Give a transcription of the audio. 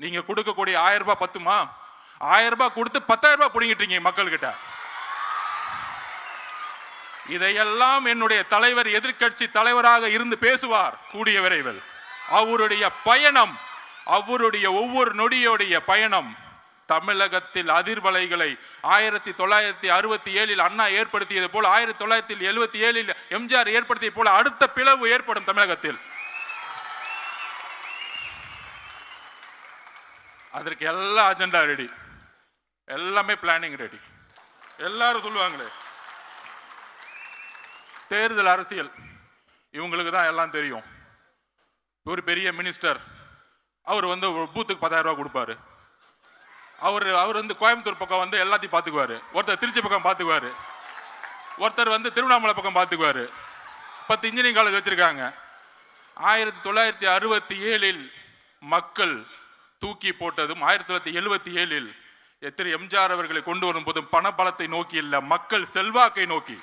நீங்க கொடுக்கக்கூடிய 1000 ரூபாய் பத்துமா? 1000 ரூபாய் கொடுத்து 10,000 ரூபாய் புடிங்கிட்டீங்க மக்கள் கிட்ட. இதையெல்லாம் என்னுடைய தலைவர் எதிர்க்கட்சி தலைவராக இருந்து பேசுவார் கூடிய விரைவில். அவருடைய பயணம், அவருடைய ஒவ்வொரு நொடியோடைய பயணம் தமிழகத்தில் அதிர்வலைகளை 1967 அண்ணா ஏற்படுத்தியது போல 1977 எம்ஜிஆர் ஏற்படுத்திய போல அடுத்த பிளவு ஏற்படும் தமிழகத்தில். அதற்கு எல்லா அஜெண்டா ரெடி, எல்லாமே பிளானிங் ரெடி. எல்லாரும் சொல்லுவாங்களே தேர்தல் அரசியல் இவங்களுக்கு தான் எல்லாம் தெரியும். ஒரு பெரிய மினிஸ்டர் அவர் வந்து பூத்துக்கு 10,000 ரூபாய் கொடுப்பாரு. அவர் வந்து கோயம்புத்தூர் பக்கம் வந்து எல்லாத்தையும் பார்த்துக்குவாரு, ஒருத்தர் திருச்சி பக்கம் பார்த்துக்குவாரு, ஒருத்தர் வந்து திருவண்ணாமலை பக்கம் பார்த்துக்குவாரு. 10 இன்ஜினியரிங் காலேஜ் வச்சிருக்காங்க. 1967 மக்கள் தூக்கி போட்டதும் 1977 எம்ஜிஆர் அவர்களை கொண்டு வரும் போதும் பண பலத்தை நோக்கி இல்ல, மக்கள் செல்வாக்கை நோக்கி.